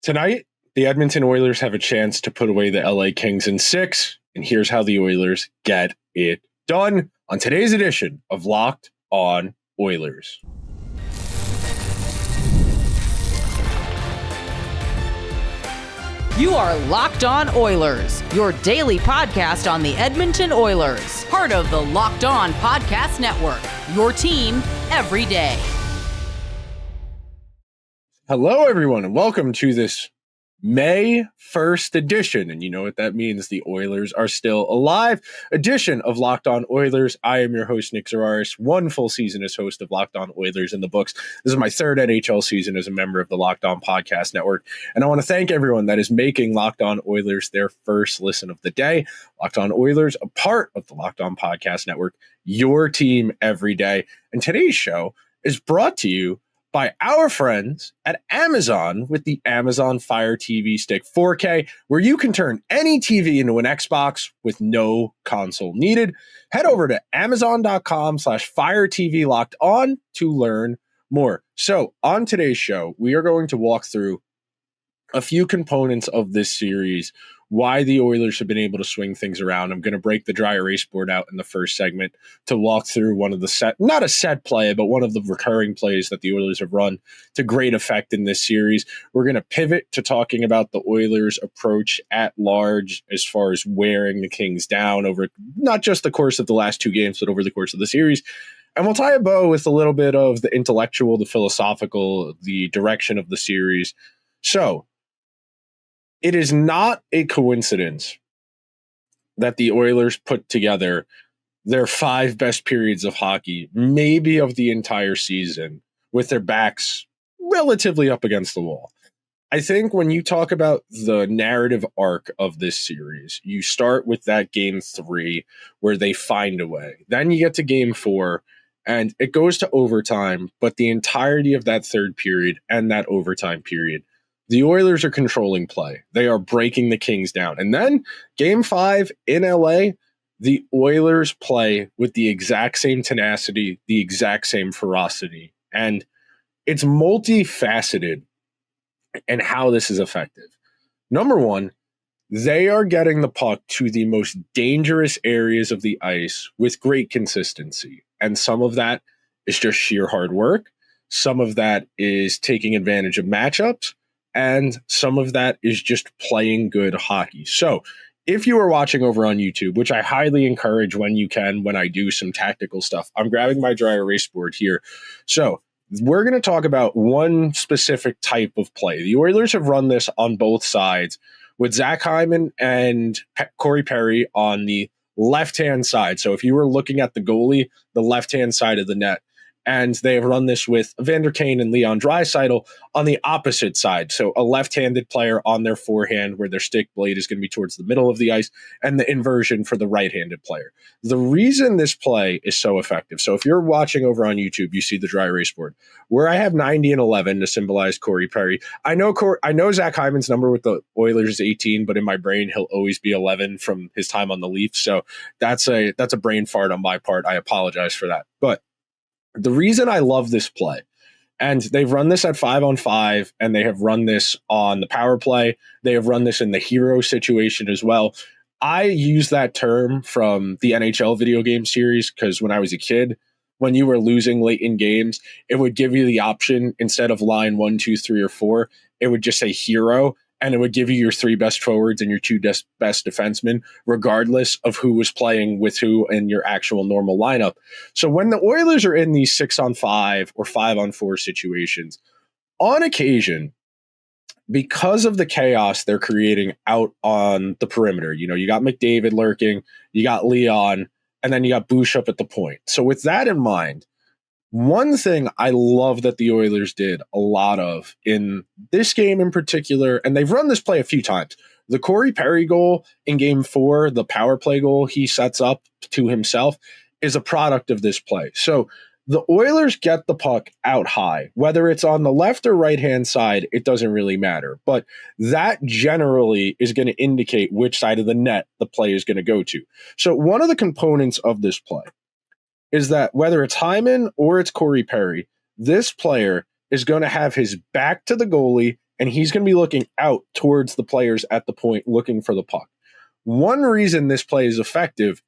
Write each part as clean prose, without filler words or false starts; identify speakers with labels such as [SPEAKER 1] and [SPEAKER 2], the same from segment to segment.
[SPEAKER 1] Tonight, the Edmonton Oilers have a chance to put away the LA Kings in 6, and here's how the Oilers get it done on today's edition of Locked On Oilers.
[SPEAKER 2] You are Locked On Oilers, your daily podcast on the Edmonton Oilers, part of the Locked On Podcast Network, your team every day.
[SPEAKER 1] Hello, everyone, and welcome to this May 1st edition, and you know what that means. The Oilers are still alive edition of Locked On Oilers. I am your host, Nick Zararis, one full season as host of Locked On Oilers in the books. This is my third NHL season as a member of the Locked On Podcast Network, and I want to thank everyone that is making Locked On Oilers their first listen of the day. Locked On Oilers, a part of the Locked On Podcast Network, your team every day. And today's show is brought to you by our friends at Amazon with the Amazon Fire TV Stick 4K, where you can turn any TV into an Xbox with no console needed. Head over to amazon.com/Fire TV Locked On to learn more. So on today's show, we are going to walk through a few components of this series, why the Oilers have been able to swing things around. I'm going to break the dry erase board out in the first segment to walk through one of the not a set play, but one of the recurring plays that the Oilers have run to great effect in this series. We're going to pivot to talking about the Oilers' approach at large as far as wearing the Kings down over not just the course of the last two games, but over the course of the series. And we'll tie a bow with a little bit of the intellectual, the philosophical, the direction of the series. So, it is not a coincidence that the Oilers put together their 5 best periods of hockey, maybe of the entire season, with their backs relatively up against the wall. I think when you talk about the narrative arc of this series, you start with that game 3 where they find a way. Then you get to game 4 and it goes to overtime, but the entirety of that third period and that overtime period, the Oilers are controlling play. They are breaking the Kings down. And then game 5 in LA, the Oilers play with the exact same tenacity, the exact same ferocity. And it's multifaceted in how this is effective. Number one, they are getting the puck to the most dangerous areas of the ice with great consistency. And some of that is just sheer hard work. Some of that is taking advantage of matchups. And some of that is just playing good hockey. So if you are watching over on YouTube, which I highly encourage when you can, when I do some tactical stuff, I'm grabbing my dry erase board here. So we're going to talk about one specific type of play. The Oilers have run this on both sides with Zach Hyman and Corey Perry on the left-hand side. So if you were looking at the goalie, the left-hand side of the net, and they have run this with Evander Kane and Leon Draisaitl on the opposite side. So a left-handed player on their forehand where their stick blade is going to be towards the middle of the ice, and the inversion for the right-handed player. The reason this play is so effective, so if you're watching over on YouTube, you see the dry erase board where I have 90 and 11 to symbolize Corey Perry. I know Zach Hyman's number with the Oilers is 18, but in my brain, he'll always be 11 from his time on the Leafs. So that's a brain fart on my part. I apologize for that. But the reason I love this play, and they've run this at 5-on-5, and they have run this on the power play. They have run this in the hero situation as well. I use that term from the NHL video game series because when I was a kid, when you were losing late in games, it would give you the option instead of line 1, 2, 3, or 4, it would just say hero. And it would give you your 3 best forwards and your 2 best defensemen, regardless of who was playing with who in your actual normal lineup. So when the Oilers are in these 6-on-5 or 5-on-4 situations, on occasion, because of the chaos they're creating out on the perimeter, you got McDavid lurking, you got Leon, and then you got Bouchard at the point. So with that in mind, one thing I love that the Oilers did a lot of in this game in particular, and they've run this play a few times, the Corey Perry goal in game 4, the power play goal he sets up to himself, is a product of this play. So the Oilers get the puck out high, whether it's on the left or right-hand side, it doesn't really matter. But that generally is going to indicate which side of the net the play is going to go to. So one of the components of this play is that whether it's Hyman or it's Corey Perry, this player is going to have his back to the goalie and he's going to be looking out towards the players at the point looking for the puck. One reason this play is effective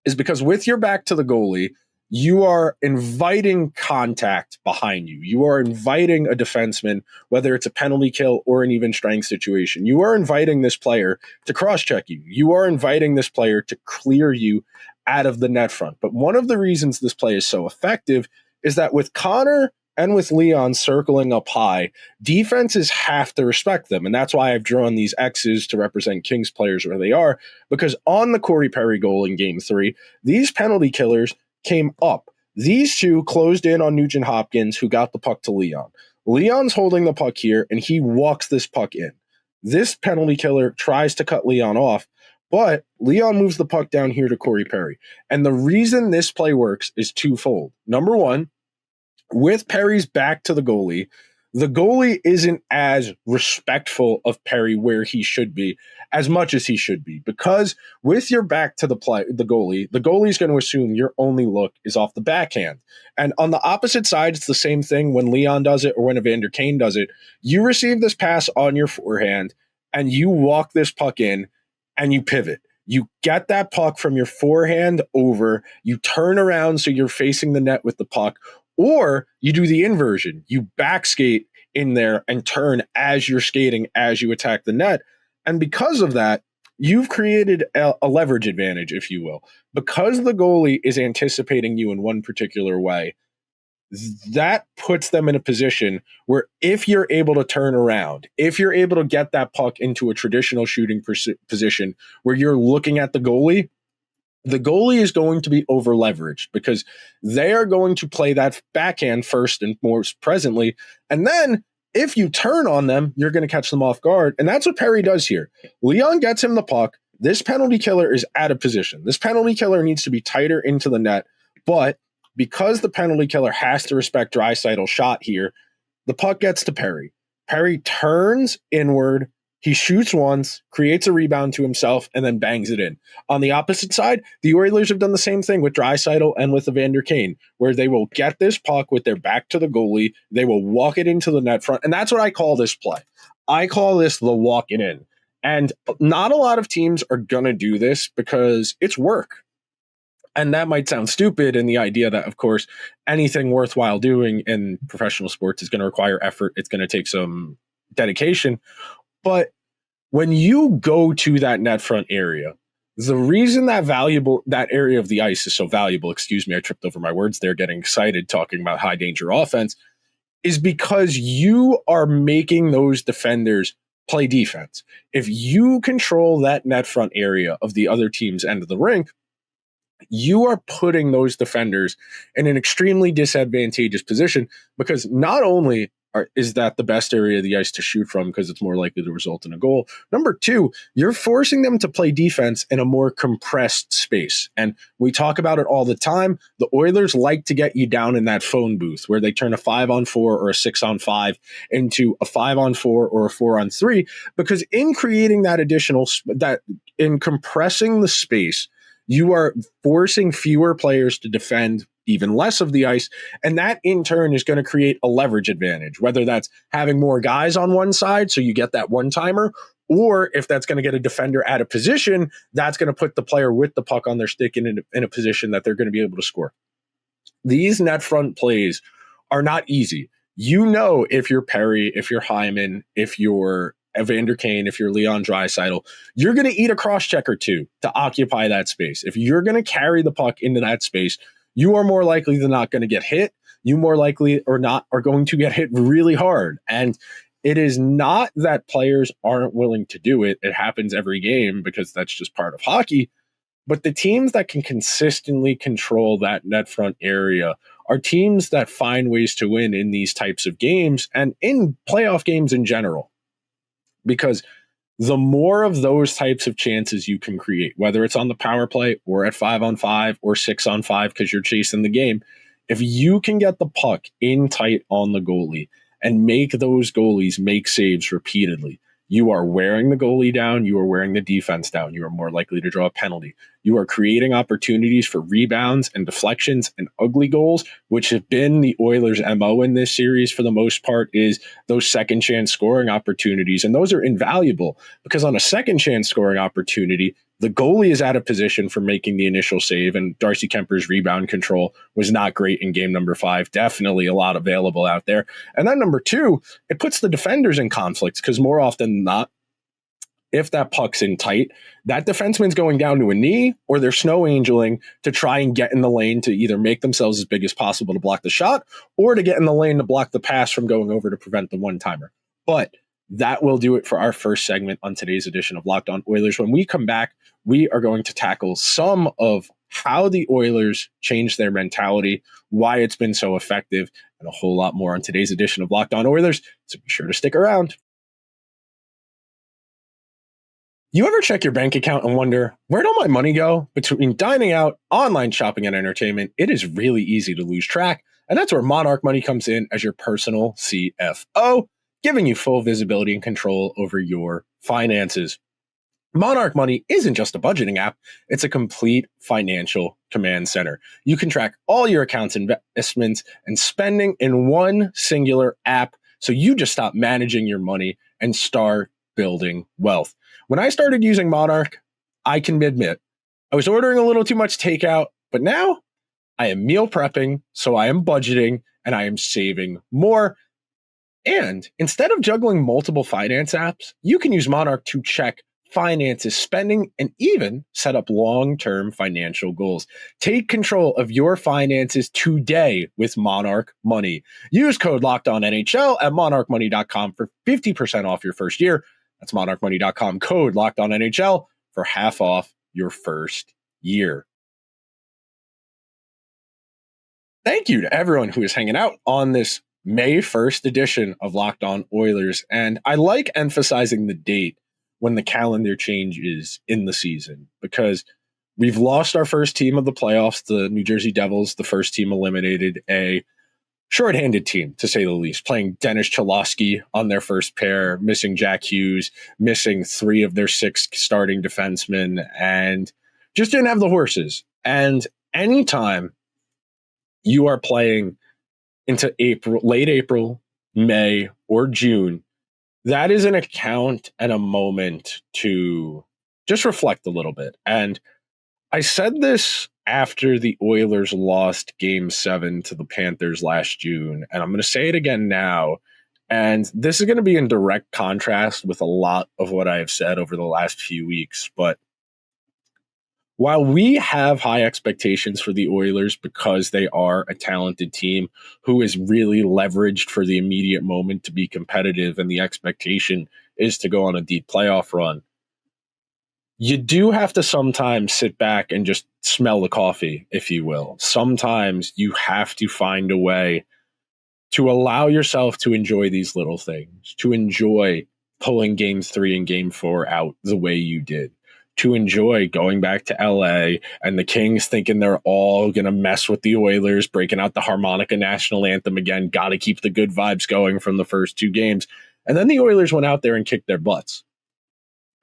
[SPEAKER 1] is because with your back to the goalie, you are inviting contact behind you. You are inviting a defenseman, whether it's a penalty kill or an even strength situation. You are inviting this player to cross-check you. You are inviting this player to clear you out of the net front. But one of the reasons this play is so effective is that with Connor and with Leon circling up high, defenses have to respect them. And that's why I've drawn these X's to represent Kings players where they are, because on the Corey Perry goal in Game 3, these penalty killers came up. These two closed in on Nugent-Hopkins, who got the puck to Leon. Leon's holding the puck here, and he walks this puck in. This penalty killer tries to cut Leon off, but Leon moves the puck down here to Corey Perry. And the reason this play works is twofold. Number one, with Perry's back to the goalie isn't as respectful of Perry where he should be as much as he should be, because with your back to the goalie's going to assume your only look is off the backhand. And on the opposite side, it's the same thing when Leon does it or when Evander Kane does it. You receive this pass on your forehand and you walk this puck in and you pivot. You get that puck from your forehand over, you turn around so you're facing the net with the puck, or you do the inversion. You back skate in there and turn as you're skating as you attack the net. And because of that, you've created a leverage advantage, if you will. Because the goalie is anticipating you in one particular way, that puts them in a position where if you're able to turn around, if you're able to get that puck into a traditional shooting position where you're looking at the goalie is going to be over leveraged because they are going to play that backhand first and most presently. And then if you turn on them, you're going to catch them off guard. And that's what Perry does here. Leon gets him the puck. This penalty killer is out of position. This penalty killer needs to be tighter into the net. But because the penalty killer has to respect Draisaitl's shot here, the puck gets to Perry. Perry turns inward. He shoots once, creates a rebound to himself, and then bangs it in. On the opposite side, the Oilers have done the same thing with Draisaitl and with Evander Kane, where they will get this puck with their back to the goalie, they will walk it into the net front, and that's what I call this play. I call this the walk it in. And not a lot of teams are going to do this because it's work. And that might sound stupid in the idea that, of course, anything worthwhile doing in professional sports is going to require effort. It's going to take some dedication. But when you go to that net front area, the reason that area of the ice is so valuable, excuse me, I tripped over my words there, getting excited talking about high danger offense, is because you are making those defenders play defense. If you control that net front area of the other team's end of the rink, you are putting those defenders in an extremely disadvantageous position because not only is that the best area of the ice to shoot from because it's more likely to result in a goal. Number two, you're forcing them to play defense in a more compressed space. And we talk about it all the time. The Oilers like to get you down in that phone booth where they turn a 5-on-4 or a 6-on-5 into a 5-on-4 or a 4-on-3, because in creating that in compressing the space, you are forcing fewer players to defend even less of the ice, and that in turn is going to create a leverage advantage, whether that's having more guys on one side so you get that one-timer, or if that's going to get a defender out of position, that's going to put the player with the puck on their stick in a position that they're going to be able to score. These net front plays are not easy. You know, if you're Perry, if you're Hyman, if you're Evander Kane, if you're Leon Draisaitl, you're going to eat a cross-check or two to occupy that space. If you're going to carry the puck into that space, you are more likely than not going to get hit. You more likely or not are going to get hit really hard. And it is not that players aren't willing to do it. It happens every game because that's just part of hockey. But the teams that can consistently control that net front area are teams that find ways to win in these types of games and in playoff games in general. Because the more of those types of chances you can create, whether it's on the power play or at 5-on-5 or 6-on-5 because you're chasing the game, if you can get the puck in tight on the goalie and make those goalies make saves repeatedly, You are wearing the goalie down. You are wearing the defense down. You are more likely to draw a penalty. You are creating opportunities for rebounds and deflections and ugly goals, which have been the Oilers' MO in this series for the most part, is those second chance scoring opportunities. And those are invaluable because on a second chance scoring opportunity, the goalie is out of position for making the initial save, and Darcy Kemper's rebound control was not great in game number 5. Definitely a lot available out there. And then number 2, it puts the defenders in conflicts because more often than not, if that puck's in tight, that defenseman's going down to a knee or they're snow angeling to try and get in the lane to either make themselves as big as possible to block the shot or to get in the lane to block the pass from going over to prevent the one-timer. But that will do it for our first segment on today's edition of Locked On Oilers. When we come back, we are going to tackle some of how the Oilers changed their mentality, why it's been so effective, and a whole lot more on today's edition of Locked On Oilers. So be sure to stick around. You ever check your bank account and wonder, where'd all my money go? Between dining out, online shopping, and entertainment, it is really easy to lose track. And that's where Monarch Money comes in as your personal CFO, giving you full visibility and control over your finances. Monarch Money isn't just a budgeting app, it's a complete financial command center. You can track all your accounts, investments, and spending in one singular app, so you just stop managing your money and start building wealth. When I started using Monarch, I can admit, I was ordering a little too much takeout, but now I am meal prepping, so I am budgeting, and I am saving more. And instead of juggling multiple finance apps, you can use Monarch to check finances, spending, and even set up long-term financial goals. Take control of your finances today with Monarch Money. Use code LOCKEDONNHL at monarchmoney.com for 50% off your first year. That's monarchmoney.com, code LOCKEDONNHL for half off your first year. Thank you to everyone who is hanging out on this May 1st edition of Locked On Oilers. And I like emphasizing the date when the calendar changes in the season, because we've lost our first team of the playoffs, the New Jersey Devils, the first team eliminated, a shorthanded team, to say the least, playing Dennis Cholowski on their first pair, missing Jack Hughes, missing 3 of their 6 starting defensemen, and just didn't have the horses. And anytime you are playing into April, late April, May, or June, that is an account and a moment to just reflect a little bit. And I said this after the Oilers lost Game 7 to the Panthers last June, and I'm going to say it again now. And this is going to be in direct contrast with a lot of what I have said over the last few weeks. But while we have high expectations for the Oilers because they are a talented team who is really leveraged for the immediate moment to be competitive, and the expectation is to go on a deep playoff run, you do have to sometimes sit back and just smell the coffee, if you will. Sometimes you have to find a way to allow yourself to enjoy these little things, to enjoy pulling Game 3 and Game 4 out the way you did, to enjoy going back to LA and the Kings thinking they're all going to mess with the Oilers, breaking out the harmonica national anthem again, got to keep the good vibes going from the first 2 games. And then the Oilers went out there and kicked their butts.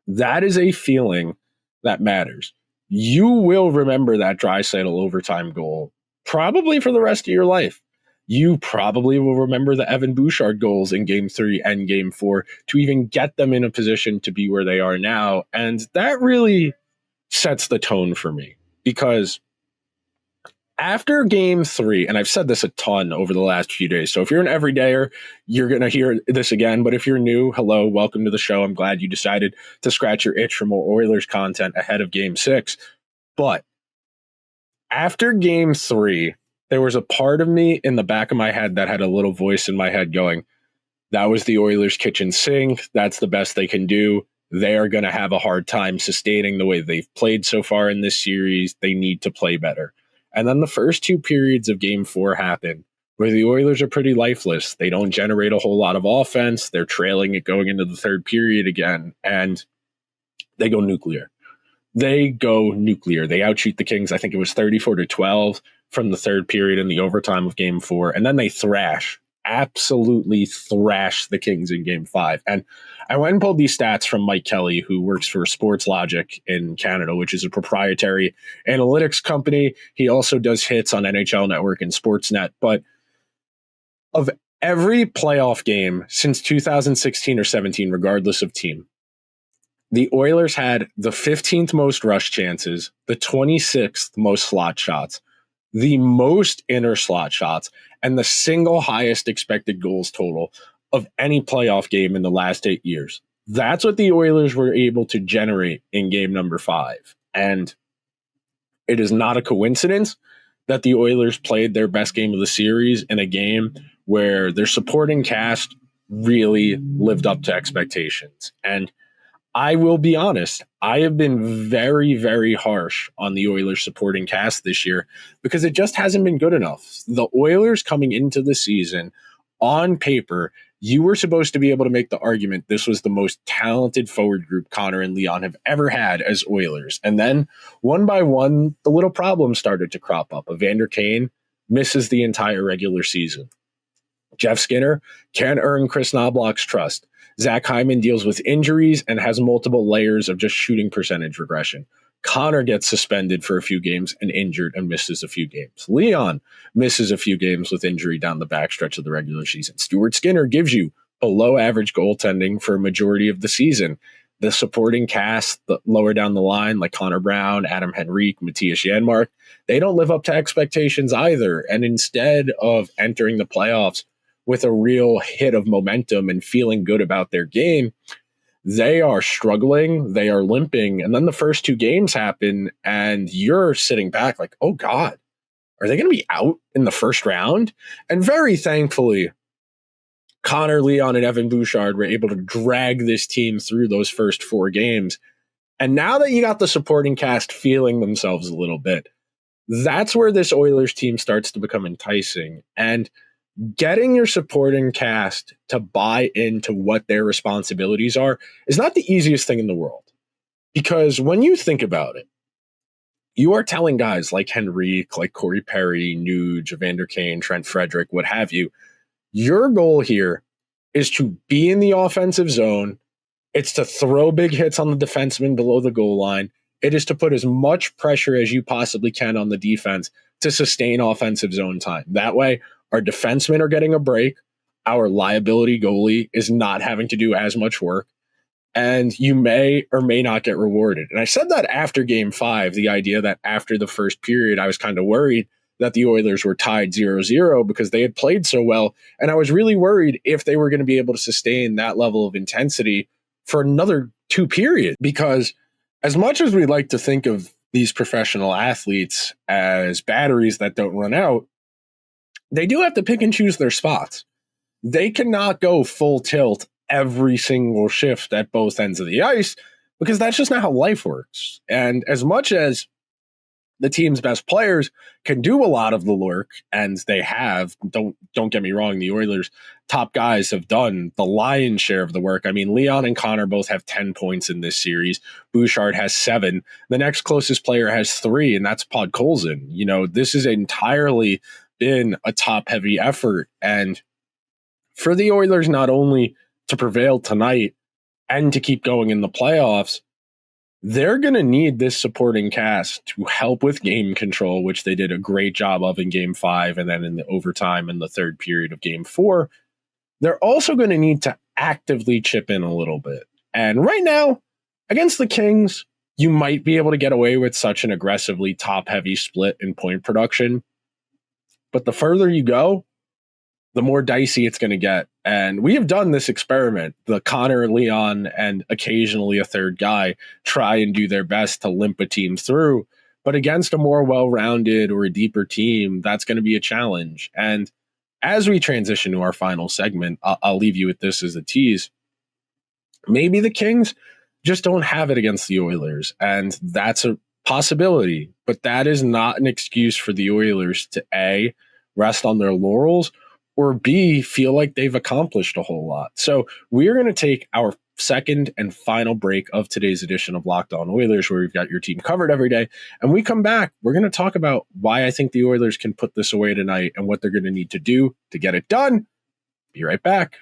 [SPEAKER 1] That is a feeling that matters. You will remember that Draisaitl overtime goal probably for the rest of your life. You probably will remember the Evan Bouchard goals in Game 3 and Game 4 to even get them in a position to be where they are now. And that really sets the tone for me, because after Game 3, and I've said this a ton over the last few days, so if you're an everydayer, you're going to hear this again. But if you're new, hello, welcome to the show. I'm glad you decided to scratch your itch for more Oilers content ahead of Game 6. But after Game 3, there was a part of me in the back of my head that had a little voice in my head going, that was the Oilers' kitchen sink. That's the best they can do. They are going to have a hard time sustaining the way they've played so far in this series. They need to play better. And then the first 2 periods of Game 4 happen, where the Oilers are pretty lifeless. They don't generate a whole lot of offense. They're trailing it going into the 3rd period again, and they go nuclear. They outshoot the Kings. I think it was 34-12 from the 3rd period in the overtime of Game 4, and then they thrash absolutely thrashed the Kings in game 5. And I went and pulled these stats from Mike Kelly, who works for Sports Logic in Canada, which is a proprietary analytics company. He also does hits on NHL Network and Sportsnet. But of every playoff game since 2016 or 17, regardless of team, the Oilers had the 15th most rush chances, the 26th most slot shots, the most inner slot shots, and the single highest expected goals total of any playoff game in the last 8 years. That's what the Oilers were able to generate in game number 5. And it is not a coincidence that the Oilers played their best game of the series in a game where their supporting cast really lived up to expectations. And I will be honest, I have been very, very harsh on the Oilers supporting cast this year because it just hasn't been good enough. The Oilers coming into the season, on paper, you were supposed to be able to make the argument this was the most talented forward group Connor and Leon have ever had as Oilers. And then one by one, the little problems started to crop up. Evander Kane misses the entire regular season. Jeff Skinner can't earn Chris Knobloch's trust. Zach Hyman deals with injuries and has multiple layers of just shooting percentage regression. Connor gets suspended for a few games and injured and misses a few games. Leon misses a few games with injury down the backstretch of the regular season. Stuart Skinner gives you below average goaltending for a majority of the season. The supporting cast, the lower down the line, like Connor Brown, Adam Henrique, Matthias Janmark, they don't live up to expectations either. And instead of entering the playoffs with a real hit of momentum and feeling good about their game, they are struggling, they are limping, and then the first 2 games happen, and you're sitting back like, oh God, are they going to be out in the first round? And very thankfully, Connor, Leon, and Evan Bouchard were able to drag this team through those first 4 games. And now that you got the supporting cast feeling themselves a little bit, that's where this Oilers team starts to become enticing. And getting your supporting cast to buy into what their responsibilities are is not the easiest thing in the world. Because when you think about it, you are telling guys like Henrique, like Corey Perry, Nuge, Evander Kane, Trent Frederick, what have you, your goal here is to be in the offensive zone. It's to throw big hits on the defenseman below the goal line. It is to put as much pressure as you possibly can on the defense to sustain offensive zone time. That way, our defensemen are getting a break. Our liability goalie is not having to do as much work. And you may or may not get rewarded. And I said that after game 5, the idea that after the first period, I was kind of worried that the Oilers were tied 0-0 because they had played so well. And I was really worried if they were going to be able to sustain that level of intensity for another 2 periods. Because as much as we like to think of these professional athletes as batteries that don't run out, they do have to pick and choose their spots. They cannot go full tilt every single shift at both ends of the ice because that's just not how life works. And as much as the team's best players can do a lot of the work, and they have, don't get me wrong, the Oilers' top guys have done the lion's share of the work. I mean, Leon and Connor both have 10 points in this series. Bouchard has 7. The next closest player has 3, and that's Podkolzin. You know, this has entirely been a top-heavy effort. And for the Oilers not only to prevail tonight and to keep going in the playoffs, they're going to need this supporting cast to help with game control, which they did a great job of in game 5 and then in the overtime in the third period of game 4. They're also going to need to actively chip in a little bit. And right now, against the Kings, you might be able to get away with such an aggressively top-heavy split in point production. But the further you go, the more dicey it's going to get. And we have done this experiment. The Connor, Leon, and occasionally a third guy try and do their best to limp a team through. But against a more well-rounded or a deeper team, that's going to be a challenge. And as we transition to our final segment, I'll leave you with this as a tease. Maybe the Kings just don't have it against the Oilers. And that's a possibility. But that is not an excuse for the Oilers to A, rest on their laurels, or B, feel like they've accomplished a whole lot. So we're going to take our second and final break of today's edition of Locked On Oilers, where we've got your team covered every day. And we come back, we're going to talk about why I think the Oilers can put this away tonight and what they're going to need to do to get it done. Be right back.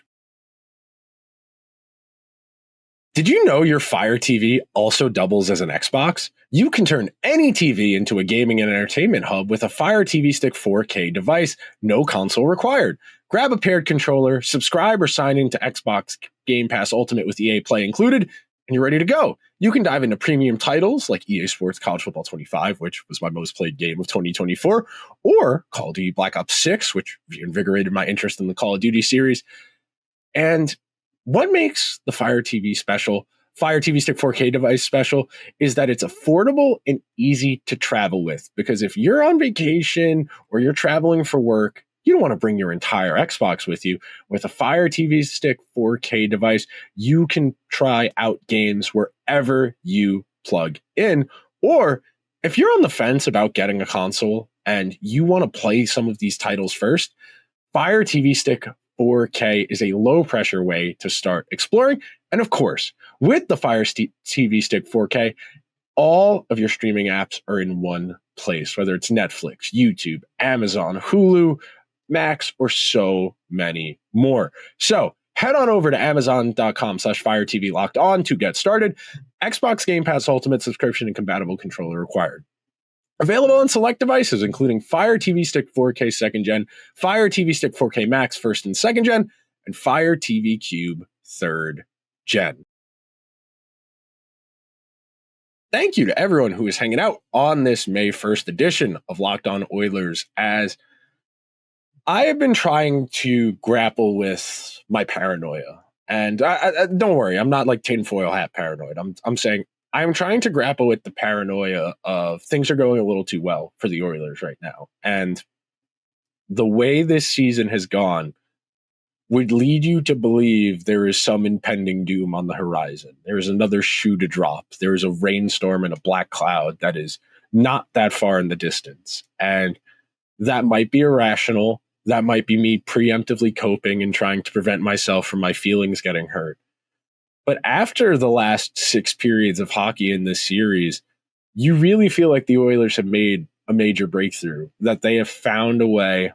[SPEAKER 1] Did you know your Fire TV also doubles as an Xbox? You can turn any TV into a gaming and entertainment hub with a Fire TV Stick 4K device, no console required. Grab a paired controller, subscribe or sign into Xbox Game Pass Ultimate with EA Play included, and you're ready to go. You can dive into premium titles like EA Sports College Football 25, which was my most played game of 2024, or Call of Duty Black Ops 6, which reinvigorated my interest in the Call of Duty series. And what makes the Fire TV special, Fire TV Stick 4K device special, is that it's affordable and easy to travel with. Because if you're on vacation or you're traveling for work, you don't want to bring your entire Xbox with you. With a Fire TV Stick 4K device, you can try out games wherever you plug in. Or if you're on the fence about getting a console and you want to play some of these titles first, Fire TV Stick 4K is a low-pressure way to start exploring. And of course, with the Fire TV Stick 4K, all of your streaming apps are in one place, whether it's Netflix, YouTube, Amazon, Hulu, Max, or so many more. So head on over to amazon.com/Fire TV Locked On to get started. Xbox Game Pass Ultimate subscription and compatible controller required. Available on select devices, including Fire TV Stick 4K 2nd Gen, Fire TV Stick 4K Max 1st and 2nd Gen, and Fire TV Cube 3rd Gen. Thank you to everyone who is hanging out on this May 1st edition of Locked On Oilers, as I have been trying to grapple with my paranoia. And I don't worry, I'm not like tinfoil hat paranoid. I'm saying I'm trying to grapple with the paranoia of things are going a little too well for the Oilers right now. And the way this season has gone would lead you to believe there is some impending doom on the horizon. There is another shoe to drop. There is a rainstorm and a black cloud that is not that far in the distance. And that might be irrational. That might be me preemptively coping and trying to prevent myself from my feelings getting hurt. But after the last 6 periods of hockey in this series, you really feel like the Oilers have made a major breakthrough, that they have found a way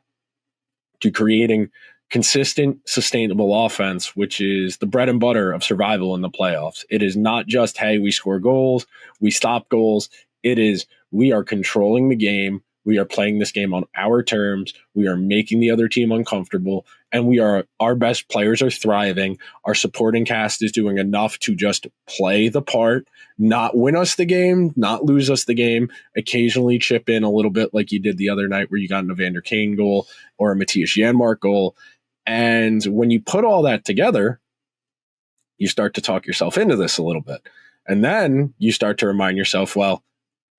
[SPEAKER 1] to creating consistent, sustainable offense, which is the bread and butter of survival in the playoffs. It is not just, hey, we score goals, we stop goals. It is, we are controlling the game. We are playing this game on our terms. We are making the other team uncomfortable, and our best players are thriving. Our supporting cast is doing enough to just play the part, not win us the game, not lose us the game, occasionally chip in a little bit like you did the other night where you got an Evander Kane goal or a Matthias Janmark goal. And when you put all that together, you start to talk yourself into this a little bit. And then you start to remind yourself, well,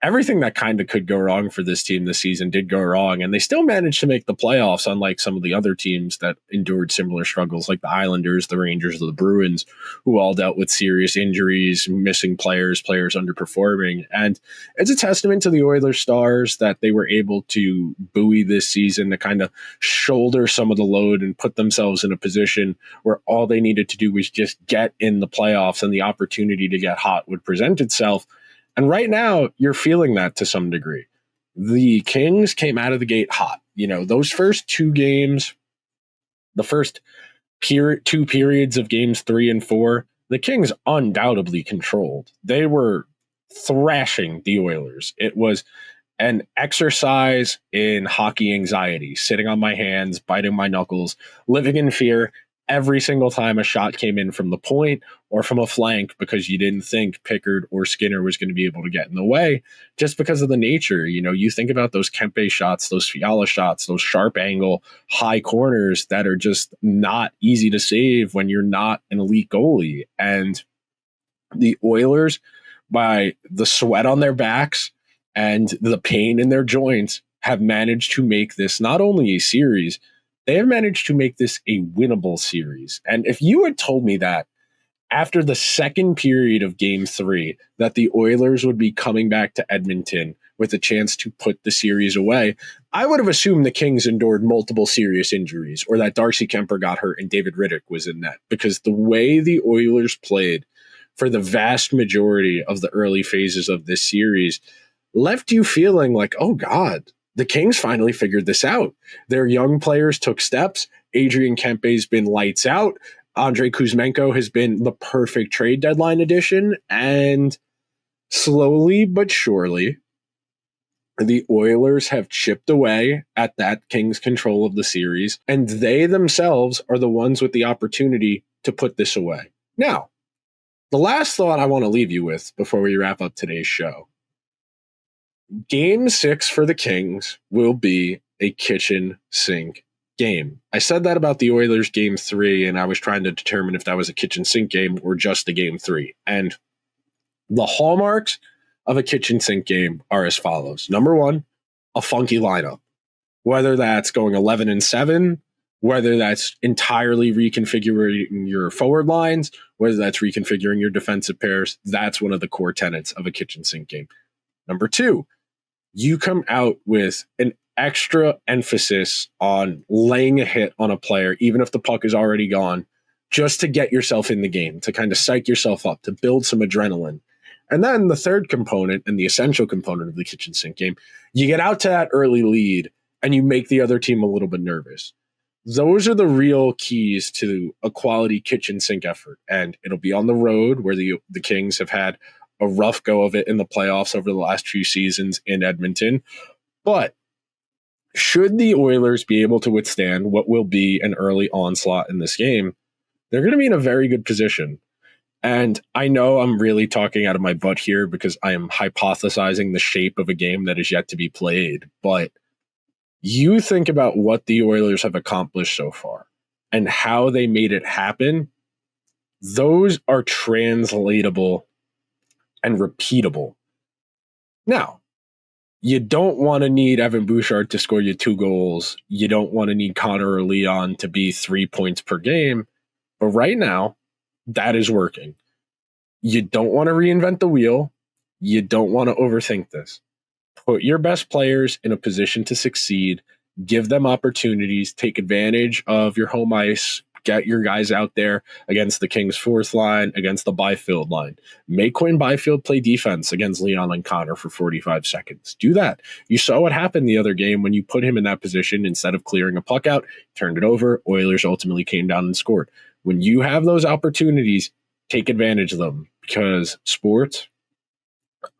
[SPEAKER 1] everything that kind of could go wrong for this team this season did go wrong, and they still managed to make the playoffs, unlike some of the other teams that endured similar struggles, like the Islanders, the Rangers, or the Bruins, who all dealt with serious injuries, missing players underperforming. And it's a testament to the Oilers stars that they were able to buoy this season, to kind of shoulder some of the load and put themselves in a position where all they needed to do was just get in the playoffs, and the opportunity to get hot would present itself. And right now, you're feeling that to some degree. The Kings came out of the gate hot. You know, those first 2 games, the first 2 periods of games 3 and 4, the Kings undoubtedly controlled. They were thrashing the Oilers. It was an exercise in hockey anxiety, sitting on my hands, biting my knuckles, living in fear every single time a shot came in from the point or from a flank, because you didn't think Pickard or Skinner was going to be able to get in the way, just because of the nature. You know, you think about those Kempe shots, those Fiala shots, those sharp angle, high corners that are just not easy to save when you're not an elite goalie. And the Oilers, by the sweat on their backs and the pain in their joints, have managed to make this not only a series, they have managed to make this a winnable series. And if you had told me that after the second period of Game 3, that the Oilers would be coming back to Edmonton with a chance to put the series away, I would have assumed the Kings endured multiple serious injuries, or that Darcy Kemper got hurt and David Riddick was in net. Because the way the Oilers played for the vast majority of the early phases of this series left you feeling like, oh God, the Kings finally figured this out. Their young players took steps. Adrian Kempe's been lights out. Andrei Kuzmenko has been the perfect trade deadline addition. And slowly but surely, the Oilers have chipped away at that Kings control of the series, and they themselves are the ones with the opportunity to put this away. Now, the last thought I want to leave you with before we wrap up today's show. Game 6 for the Kings will be a kitchen sink game. I said that about the Oilers game 3, and I was trying to determine if that was a kitchen sink game or just a game 3. And the hallmarks of a kitchen sink game are as follows. Number 1, a funky lineup. Whether that's going 11-7, whether that's entirely reconfiguring your forward lines, whether that's reconfiguring your defensive pairs, that's one of the core tenets of a kitchen sink game. Number 2, you come out with an extra emphasis on laying a hit on a player, even if the puck is already gone, just to get yourself in the game, to kind of psych yourself up, to build some adrenaline. And then the third component and the essential component of the kitchen sink game, you get out to that early lead and you make the other team a little bit nervous. Those are the real keys to a quality kitchen sink effort. And it'll be on the road where the Kings have had a rough go of it in the playoffs over the last few seasons in Edmonton. But should the Oilers be able to withstand what will be an early onslaught in this game, they're going to be in a very good position. And I know I'm really talking out of my butt here because I am hypothesizing the shape of a game that is yet to be played. But you think about what the Oilers have accomplished so far and how they made it happen. Those are translatable and repeatable. Now, you don't want to need Evan Bouchard to score you 2 goals. You don't want to need Connor or Leon to be 3 points per game. But right now, that is working. You don't want to reinvent the wheel. You don't want to overthink this. Put your best players in a position to succeed. Give them opportunities. Take advantage of your home ice. Get your guys out there against the Kings' fourth line, against the Byfield line. Make Quinn Byfield play defense against Leon and Connor for 45 seconds. Do that. You saw what happened the other game when you put him in that position. Instead of clearing a puck out, turned it over. Oilers ultimately came down and scored. When you have those opportunities, take advantage of them, because sports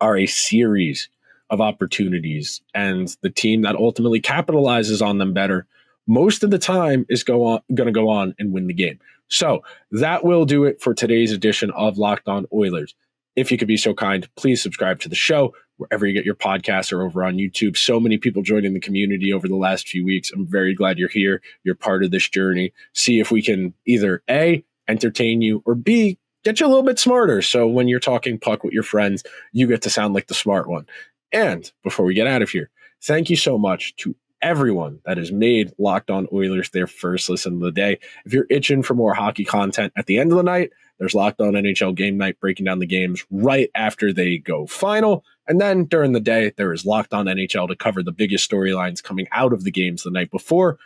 [SPEAKER 1] are a series of opportunities, and the team that ultimately capitalizes on them better most of the time is going to go on and win the game. So that will do it for today's edition of Locked On Oilers. If you could be so kind, please subscribe to the show wherever you get your podcasts or over on YouTube. So many people joining the community over the last few weeks. I'm very glad you're here. You're part of this journey. See if we can either A, entertain you, or B, get you a little bit smarter. So when you're talking puck with your friends, you get to sound like the smart one. And before we get out of here, thank you so much to everyone that has made Locked On Oilers their first listen of the day. If you're itching for more hockey content at the end of the night, there's Locked On NHL Game Night breaking down the games right after they go final. And then during the day, there is Locked On NHL to cover the biggest storylines coming out of the games the night before.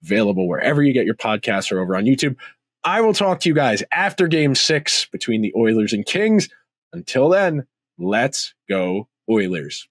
[SPEAKER 1] Available wherever you get your podcasts or over on YouTube. I will talk to you guys after Game 6 between the Oilers and Kings. Until then, let's go Oilers.